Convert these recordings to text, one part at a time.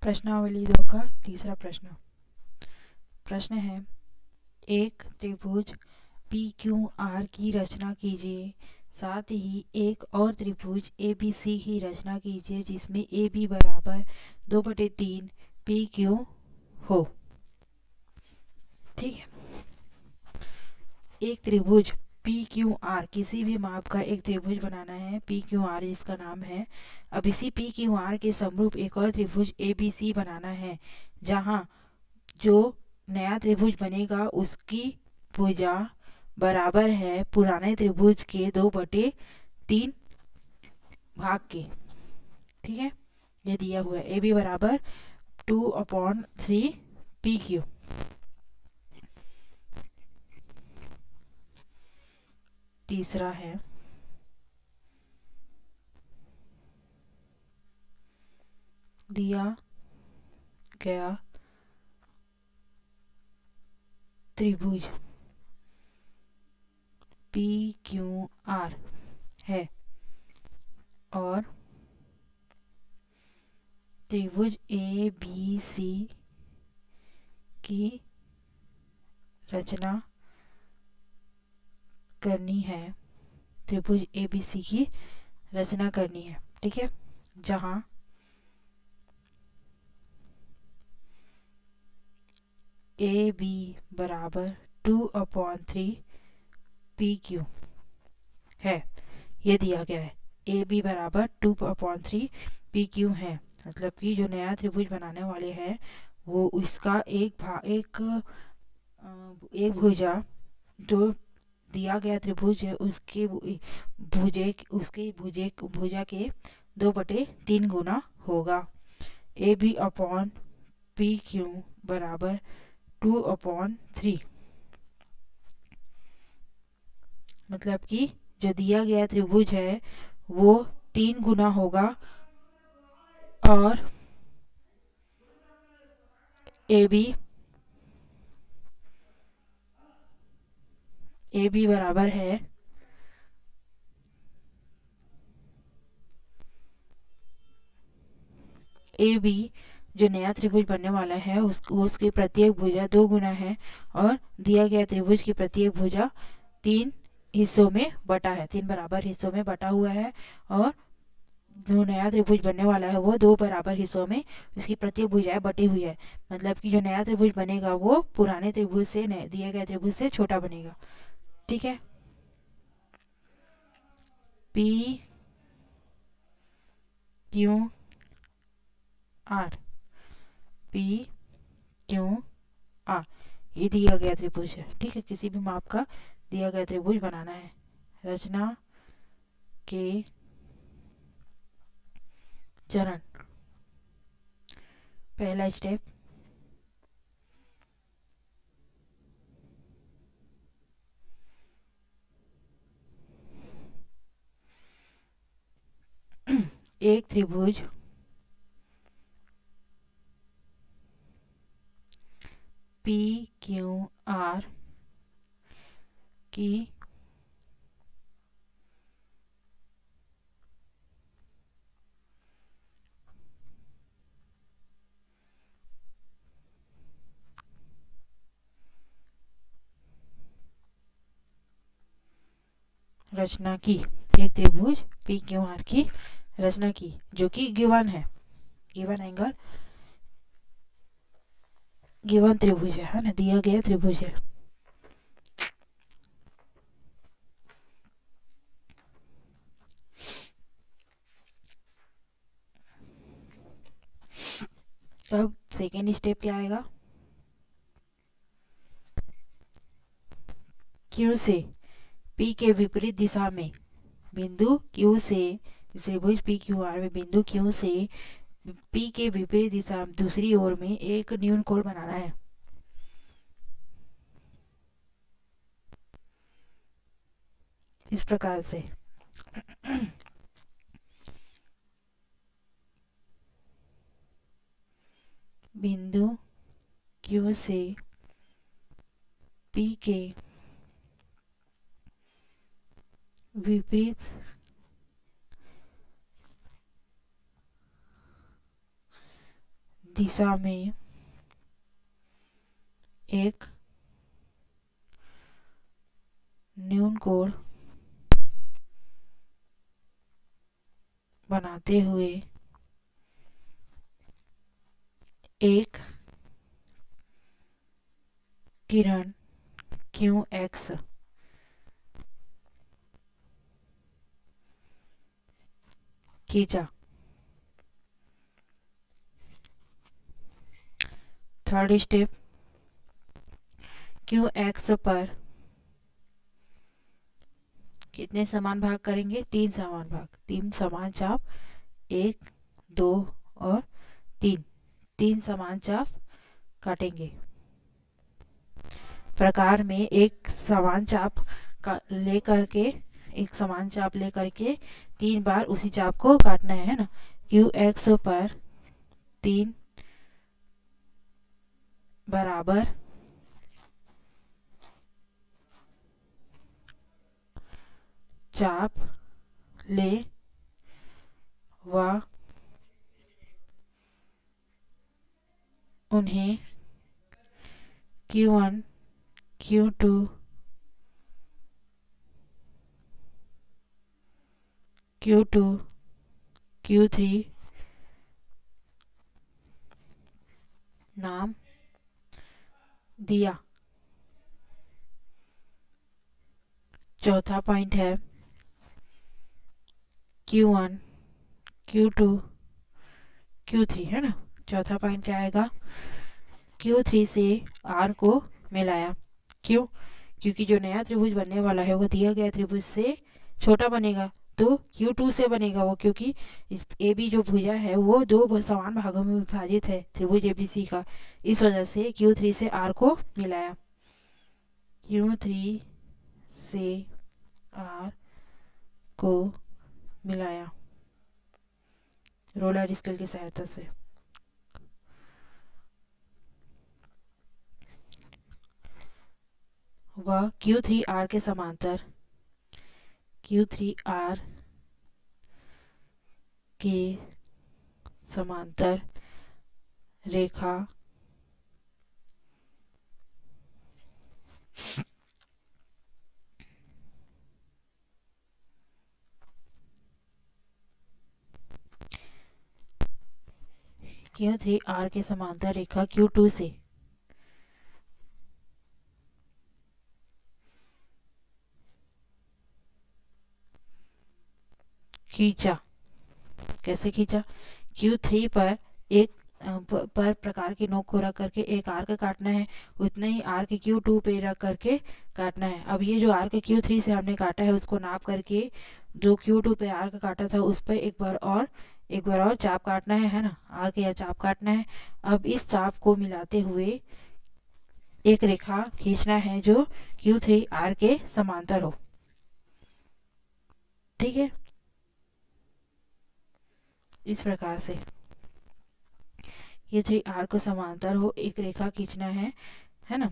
प्रश्नावली 2 का तीसरा प्रश्न है, एक त्रिभुज पी क्यू आर की रचना कीजिए, साथ ही एक और त्रिभुज ए बी सी की रचना कीजिए जिसमें ए बी बराबर 2/3 पी क्यू हो। ठीक है। एक त्रिभुज पी क्यू आर, किसी भी माप का एक त्रिभुज बनाना है, पी क्यू आर इसका नाम है। अब इसी पी क्यू आर के समरूप एक और त्रिभुज ए बी सी बनाना है, जहां जो नया त्रिभुज बनेगा उसकी भुजा बराबर है पुराने त्रिभुज के 2/3 भाग के। ठीक है। ये दिया हुआ है ए बी बराबर 2/3 पी क्यू। तीसरा है, दिया गया त्रिभुज पी क्यू आर है और त्रिभुज ए बी सी की रचना करनी है। त्रिभुज ए बी सी की रचना करनी है। ठीक है। जहां ए बी बराबर 2/3 पी क्यू है, ये दिया गया है। ए बी बराबर 2/3 पी क्यू है, मतलब कि जो नया त्रिभुज बनाने वाले हैं वो इसका एक भुजा जो दिया गया त्रिभुज है उसके भुजा के 2/3 गुना होगा। A B upon P Q बराबर 2/3, मतलब कि जो दिया गया त्रिभुज है वो 3 गुना होगा और ए बी बराबर है ए बी जो नया त्रिभुज बनने वाला है उसकी प्रत्येक भुजा 2 गुना है और दिया गया त्रिभुज की प्रत्येक भुजा 3 हिस्सों में बटा है, 3 बराबर हिस्सों में बटा हुआ है। और जो नया त्रिभुज बनने वाला है वो 2 बराबर हिस्सों में उसकी प्रत्येक भुजाएं बटी हुई है, मतलब कि जो नया त्रिभुज बनेगा वो पुराने त्रिभुज से दिए गए त्रिभुज से छोटा बनेगा। ठीक है। P Q R, P Q R ये दिया गया त्रिभुज है। ठीक है। किसी भी माप का दिया गया त्रिभुज बनाना है। रचना के चरण। पहला स्टेप, एक त्रिभुज पी क्यू आर की रचना की, एक त्रिभुज पी क्यू आर की रचना की जो कि गिवन है, गिवन एंगल, गिवन त्रिभुज है ना, दिया गया त्रिभुज है। अब सेकेंड स्टेप क्या आएगा, क्यू से पी के विपरीत दिशा में बिंदु क्यू से, त्रिभुज पी क्यू आर में बिंदु क्यू से पी के विपरीत दिशा दूसरी ओर में एक न्यून कोण बनाना है। इस प्रकार से बिंदु क्यू से पी के विपरीत दिशा में एक न्यून कोण बनाते हुए एक किरण QX खींचा। थर्ड स्टेप, QX पर कितने समान भाग करेंगे? 3 समान भाग, 3 समान चाप, 1, 2 और 3, 3 समान चाप काटेंगे। प्रकार में एक समान चाप लेकर के, एक समान चाप लेकर के 3 बार उसी चाप को काटना है ना। QX पर 3 बराबर चाप ले व उन्हें Q1, Q2, Q2, Q3 नाम दिया। चौथा पॉइंट है Q1, Q2, Q3 है ना। चौथा पॉइंट क्या आएगा? Q3 से R को मिलाया। क्यों? क्योंकि जो नया त्रिभुज बनने वाला है वो दिया गया त्रिभुज से छोटा बनेगा, तो Q2 से बनेगा वो, क्योंकि इस AB जो भुजा है वो दो समान भागों में विभाजित है त्रिभुज ABC का। इस वजह से Q3 से R को मिलाया। Q3 से R को मिलाया रोलर स्केल की सहायता से। वह Q3R के समांतर Q3R के समांतर रेखा Q3R के समांतर रेखा Q2 से खींचा। कैसे खींचा? Q3 पर एक पर प्रकार की नोक को रख करके एक आर्क काटना है, उतना ही आर्क Q2 पे रख करके काटना है। अब ये जो आर्क Q3 से हमने काटा है उसको नाप करके जो Q2 पे आर्क काटा था उस पर एक बार और चाप काटना है ना, आर्क या चाप काटना है। अब इस चाप को मिलाते हुए एक रेखा खींचना है जो Q3R के समांतर हो। ठीक है, इस प्रकार से Q3R को समांतर हो एक रेखा खींचना है ना,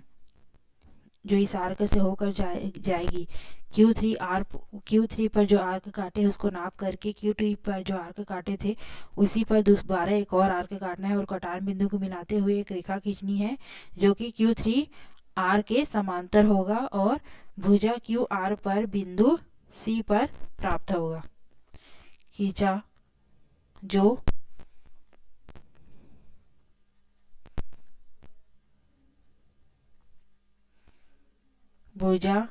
जो इस आर्क से होकर जाएगी। Q3 पर जो आर्क काटे उसको नाप करके Q2 पर जो आर्क काटे थे उसी पर दोबारा एक और आर्क काटना है और कटान बिंदु को मिलाते हुए एक रेखा खींचनी है जो कि Q3R के समांतर होगा और भुजा QR पर बिंदु C पर प्राप्त होगा। खींचा जो भुजा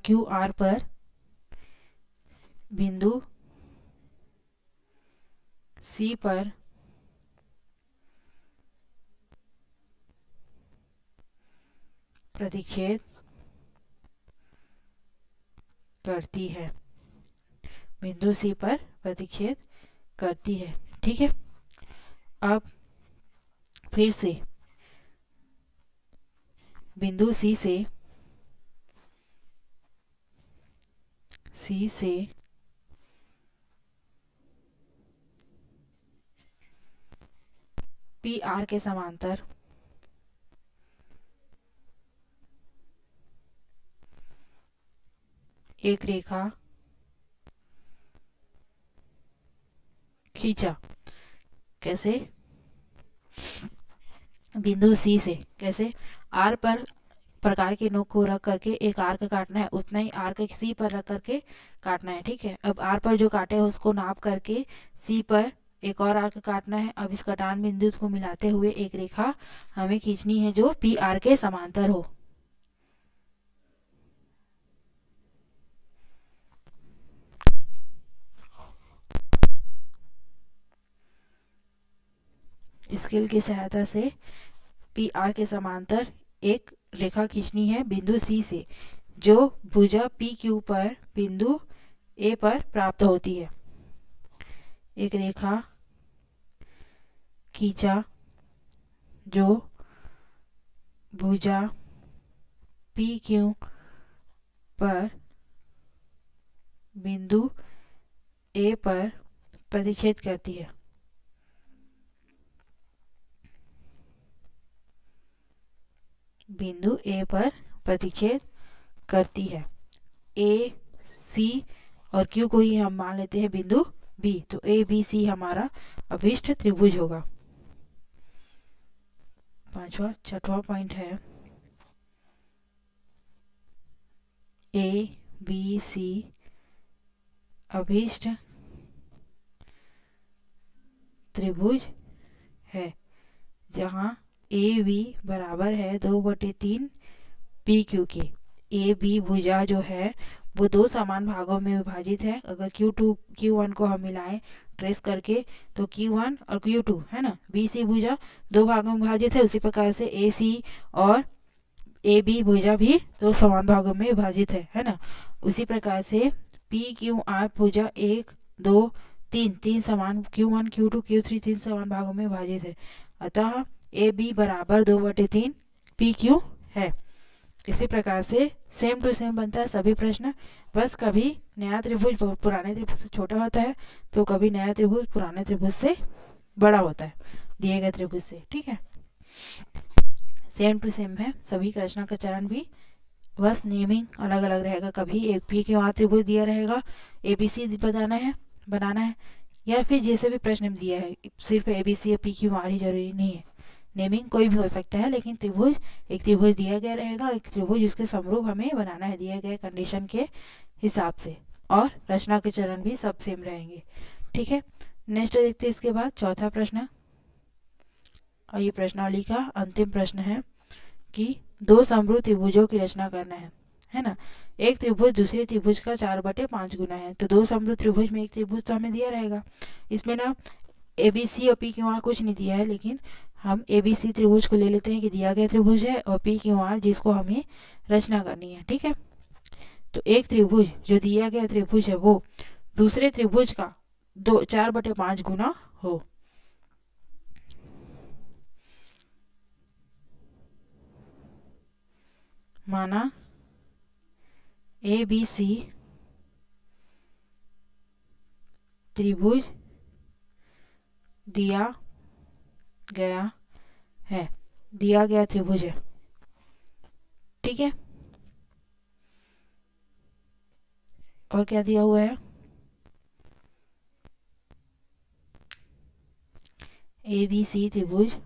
QR पर बिंदु C पर प्रतिच्छेद करती है, बिंदु C पर प्रतिच्छेद करती है। ठीक है, अब फिर से बिंदु C से PR के समांतर एक रेखा खींचा। कैसे? बिंदु सी से। कैसे? आर पर प्रकार के नोक को रख करके एक आर्क काटना है, उतना ही आर्क सी पर रख करके काटना है। ठीक है, अब आर पर जो काटे हैं उसको नाप करके सी पर एक और आर्क काटना है। अब इस कटान बिंदु को मिलाते हुए एक रेखा हमें खींचनी है जो पी आर के समांतर हो। स्केल की सहायता से पी आर के समांतर एक रेखा खींचनी है बिंदु सी से, जो भुजा पी क्यू पर बिंदु ए पर प्राप्त होती है। एक रेखा खींचा जो भुजा पी क्यू पर बिंदु ए पर प्रतिच्छेद करती है। बिंदु ए पर प्रतिच्छेद करती है। ए सी और क्यू को ही हम मान लेते हैं बिंदु बी, तो ए बी सी हमारा अभिष्ट त्रिभुज होगा। छठवां पॉइंट है ए बी सी अभिष्ट त्रिभुज है, जहाँ ए बी बराबर है 2/3 पी क्यू के। ए बी भुजा जो है वो दो समान भागों में विभाजित है। अगर Q2 Q1 को हम मिलाएं ट्रेस करके तो Q1 और Q2 है ना, बी सी भुजा दो भागों में विभाजित है। उसी प्रकार से ए सी और ए बी भुजा भी दो समान भागों में विभाजित है ना। उसी प्रकार से पी क्यू आर भुजा 1 2 3 समान Q1 Q2 Q3 3 समान भागों में विभाजित है। अतः ए बी बराबर 2/3 पी क्यू है। इसी प्रकार से सेम टू सेम बनता है सभी प्रश्न, बस कभी नया त्रिभुज पुराने त्रिभुज से छोटा होता है तो कभी नया त्रिभुज पुराने त्रिभुज से बड़ा होता है दिए गए त्रिभुज से। ठीक है, सेम टू सेम है सभी रचना का चरण भी, बस नेमिंग अलग अलग रहेगा। कभी एक पी क्यू आर त्रिभुज दिया रहेगा, एबीसी बनाना है, या फिर जैसे भी प्रश्न दिया है सिर्फ एबीसी या पी क्यू आर ही जरूरी नहीं है, नेमिंग कोई भी हो सकता है, लेकिन त्रिभुज एक त्रिभुज दिया गया रहेगा, एक त्रिभुज उसके समरूप हमें बनाना है दिए गए कंडीशन के हिसाब से, और रचना के चरण भी सब सेम रहेंगे। ठीक है, नेक्स्ट देखते हैं इसके बाद चौथा प्रश्न, और ये प्रश्नावली का अंतिम प्रश्न है कि दो समरूप त्रिभुजों की रचना करना है ना। एक त्रिभुज दूसरे त्रिभुज का 4/5 गुना है, तो दो समरूप त्रिभुज में एक त्रिभुज तो हमें दिया रहेगा। इसमें ना एबीसी और पी क्यू आर कुछ नहीं दिया है, लेकिन हम एबीसी त्रिभुज को ले लेते हैं कि दिया गया त्रिभुज है, और पी क्यू आर जिसको हमें रचना करनी है। ठीक है, तो एक त्रिभुज जो दिया गया त्रिभुज है वो दूसरे त्रिभुज का 4/5 गुना हो। माना ए बी सी त्रिभुज दिया गया है, दिया गया त्रिभुज है। ठीक है, और क्या दिया हुआ है, ए बी सी त्रिभुज,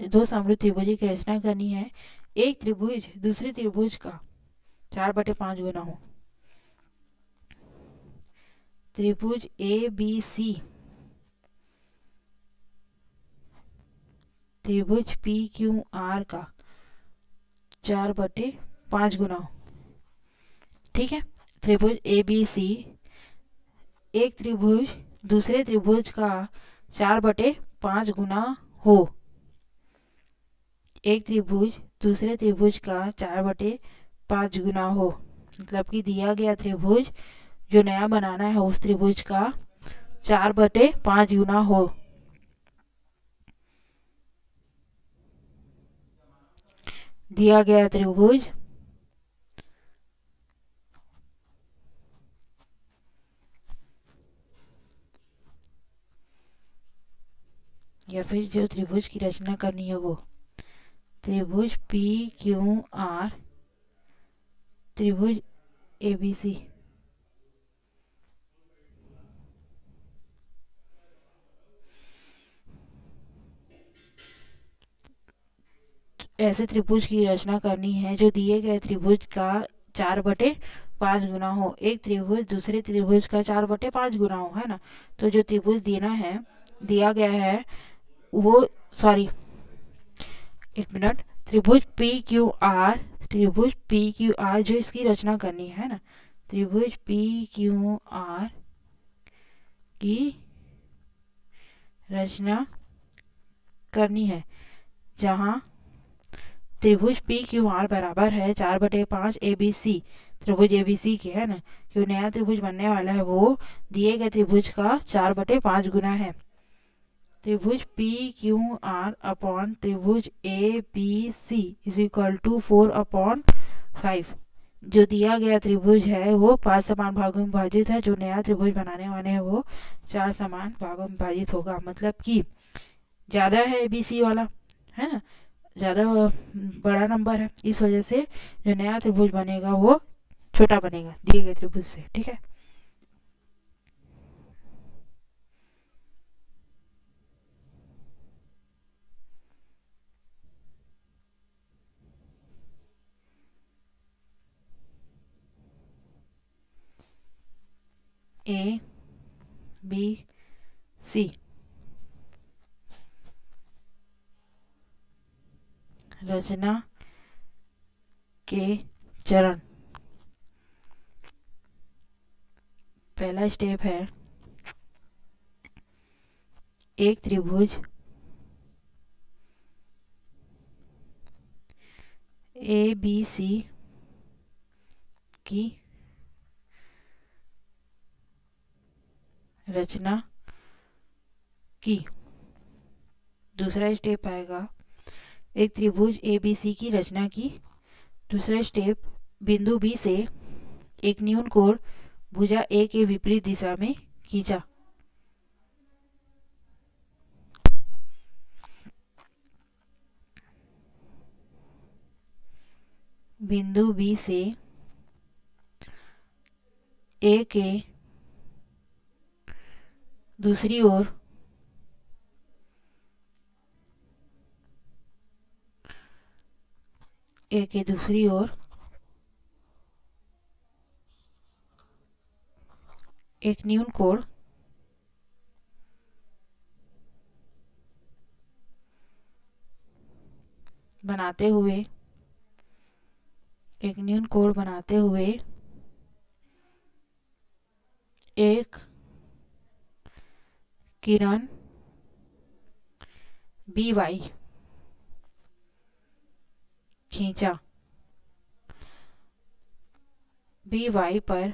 दो समरूप त्रिभुज की रचना करनी है। एक त्रिभुज दूसरे त्रिभुज का 4/5 गुना हो। त्रिभुज ए बी सी त्रिभुज पी क्यू आर का 4/5 गुना हो। ठीक है, त्रिभुज ए बी सी एक त्रिभुज दूसरे त्रिभुज का 4/5 गुना हो। एक त्रिभुज दूसरे त्रिभुज का 4/5 गुना हो, मतलब कि दिया गया त्रिभुज जो नया बनाना है उस त्रिभुज का 4/5 गुना हो। दिया गया त्रिभुज या फिर जो त्रिभुज की रचना करनी है वो त्रिभुज पी क्यू आर त्रिभुज एबीसी ऐसे त्रिभुज की रचना करनी है जो दिए गए त्रिभुज का 4/5 गुना हो। एक त्रिभुज दूसरे त्रिभुज का 4/5 गुना हो, है ना। तो जो त्रिभुज दिया गया है वो, सॉरी एक मिनट, त्रिभुज पी क्यू आर जो इसकी रचना करनी है ना, त्रिभुज पी क्यू आर की रचना करनी है, जहां त्रिभुज पी क्यू आर बराबर है 4/5 ABC, त्रिभुज ABC के, है ना। जो नया त्रिभुज बनने वाला है वो दिए गए त्रिभुज का 4/5 गुना है। त्रिभुज पी क्यू आर अपॉन त्रिभुज ABC इज इक्वल टू 4/5। जो दिया गया त्रिभुज है वो 5 समान भागों में विभाजित है। जो नया त्रिभुज बनाने वाले हैं वो 4 समान भागों में विभाजित होगा। मतलब कि ज़्यादा है ABC वाला, है ना, ज़्यादा बड़ा नंबर है, इस वजह से जो नया त्रिभुज बनेगा वो छोटा बनेगा दिए गए त्रिभुज से। ठीक है। ABC रचना के चरण। पहला स्टेप है एक त्रिभुज ABC की रचना की। दूसरा स्टेप आएगा एक त्रिभुज ABC की रचना की। दूसरा स्टेप बिंदु B से एक न्यून कोण भुजा A के विपरीत दिशा में खींचा। बिंदु B से A के दूसरी ओर एक न्यून कोण बनाते हुए एक किरण BY खींचा। BY पर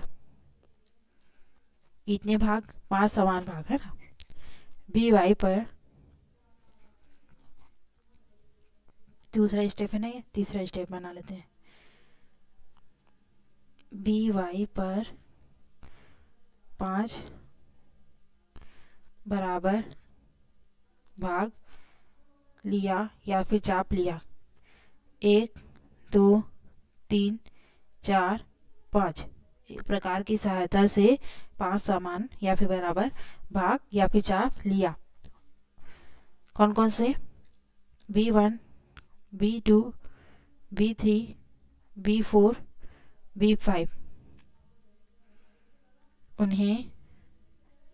इतने भाग, 5 समान भाग, है ना। BY पर दूसरा स्टेप है ना, ये तीसरा स्टेप बना लेते हैं। BY पर 5 बराबर भाग लिया या फिर चाप लिया। 1 2 3 4 5 एक प्रकार की सहायता से 5 समान या फिर बराबर भाग या फिर चाप लिया। कौन कौन से? B1 B2 B3 B4 B5। उन्हें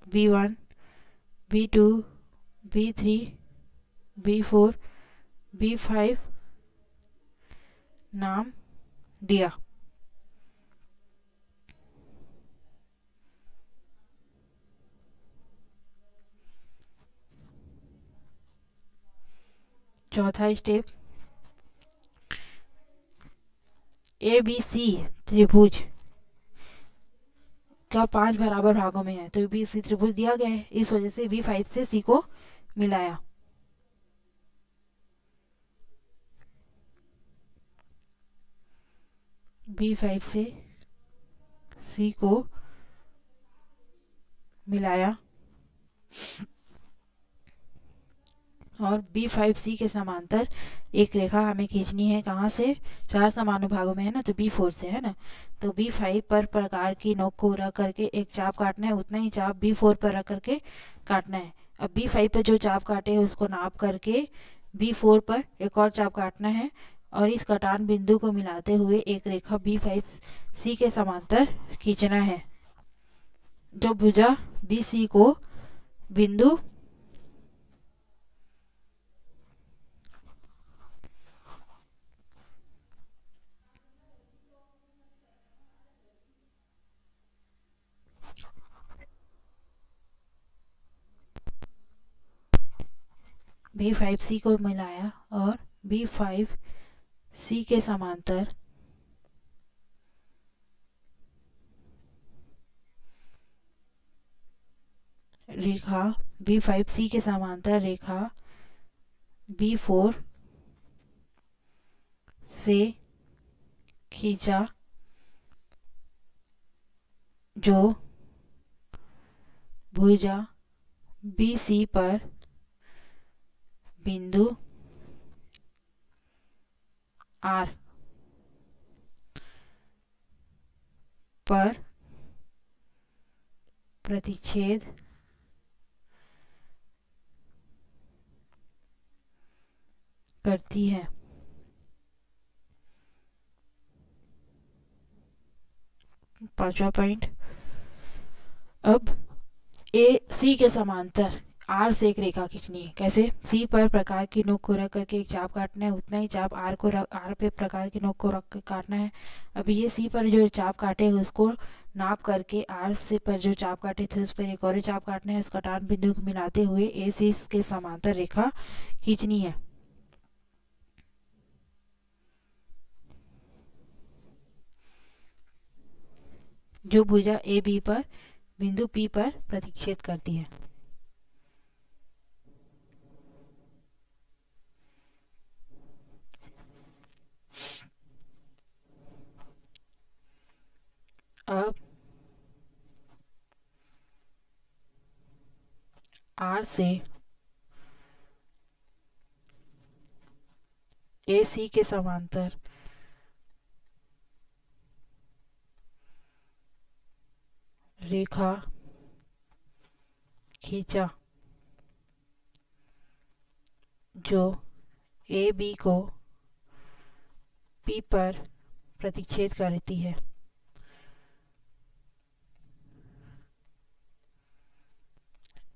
B1 B2 B3 B4 B5 नाम दिया। चौथा स्टेप ABC त्रिभुज का 5 बराबर भागों में है, तो ABC त्रिभुज दिया गया है, इस वजह से B5 से C को मिलाया। B5 से C को मिलाया और B5C के समांतर एक रेखा हमें खींचनी है। कहाँ से? 4 समानुभागों में, है ना, तो B4 से, है ना। तो B5 पर प्रकार की नोक को रख करके एक चाप काटना है, उतना ही चाप B4 पर रख करके काटना है। अब B5 पर जो चाप काटे हैं उसको नाप करके B4 पर एक और चाप काटना है और इस कटान बिंदु को मिलाते हुए एक रेखा B5C के समांतर खींचना है। जो भुजा BC को बिंदु B5C को मिलाया और B5C के समांतर रेखा B5C के समांतर रेखा B4 से खींचा, जो भुजा BC पर बिंदु R पर प्रतिच्छेद करती है। पांचवा पॉइंट, अब AC के समांतर R से एक रेखा खींचनी है। कैसे? C पर प्रकार की नोक को रख करके एक चाप काटना है, उतना ही चाप R पे प्रकार की नोक को रख कर काटना है। अभी ये C पर जो चाप काटे हैं उसको नाप करके R से पर जो चाप काटे थे उस पर एक और चाप काटना है। इस कटान बिंदु को मिलाते हुए AC के समांतर रेखा खींचनी है। जो भुजा AB पर बिंदु P पर प्रतिच्छेद करती है। अब R से AC के समांतर रेखा खींचा, जो AB को P पर प्रतिच्छेद करती है।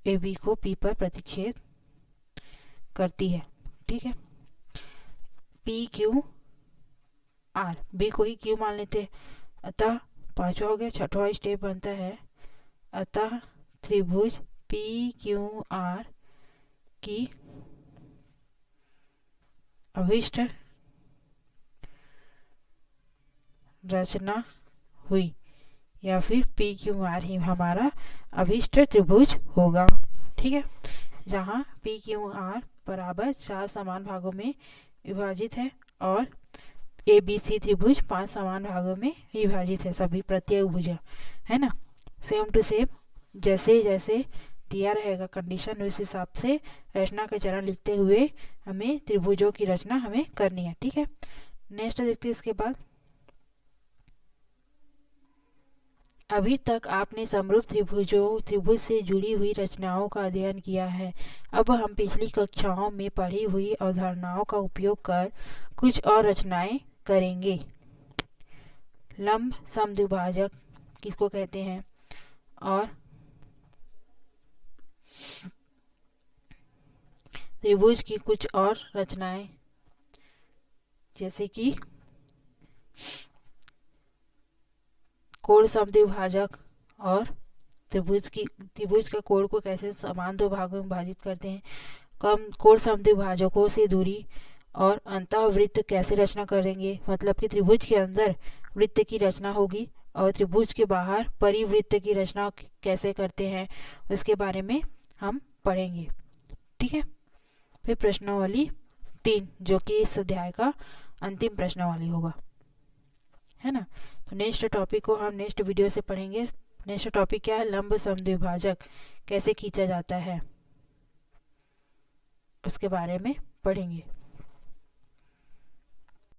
AB को P पर प्रतिच्छेद करती है। ठीक है। PQR, B को ही Q मान लेते हैं। अतः पांचवा हो गया। छठवां स्टेप बनता है, अतः त्रिभुज PQR की अभिष्ट रचना हुई, या फिर PQR ही हमारा अभिष्ट त्रिभुज होगा। ठीक है, जहाँ PQR बराबर 4 समान भागों में विभाजित है और ABC त्रिभुज 5 समान भागों में विभाजित है, सभी प्रत्येक भुजा, है ना। सेम टू सेम जैसे जैसे दिया रहेगा कंडीशन, उस हिसाब से रचना का चरण लिखते हुए हमें त्रिभुजों की रचना हमें करनी है। ठीक है, नेक्स्ट देखते हैं। इसके बाद अभी तक आपने समरूप त्रिभुज से जुड़ी हुई रचनाओं का अध्ययन किया है। अब हम पिछली कक्षाओं में पढ़ी हुई अवधारणाओं का उपयोग कर कुछ और रचनाएं करेंगे। लंब समद्विभाजक किसको कहते हैं, और त्रिभुज की कुछ और रचनाएं, जैसे कि कोण समद्विभाजक और त्रिभुज का कोण को कैसे समान दो भागों में विभाजित करते हैं, कम कोण समद्विभाजकों से दूरी और अंतःवृत्त कैसे रचना करेंगे, मतलब कि त्रिभुज के अंदर वृत्त की रचना होगी और त्रिभुज के बाहर परिवृत्त की रचना कैसे करते हैं, उसके बारे में हम पढ़ेंगे। ठीक है, फिर प्रश्नावली 3, जो कि इस अध्याय का अंतिम प्रश्नावली होगा, है ना। तो नेक्स्ट टॉपिक को हम नेक्स्ट वीडियो से पढ़ेंगे। नेक्स्ट टॉपिक क्या है, लंब समद्विभाजक कैसे खींचा जाता है, उसके बारे में पढ़ेंगे।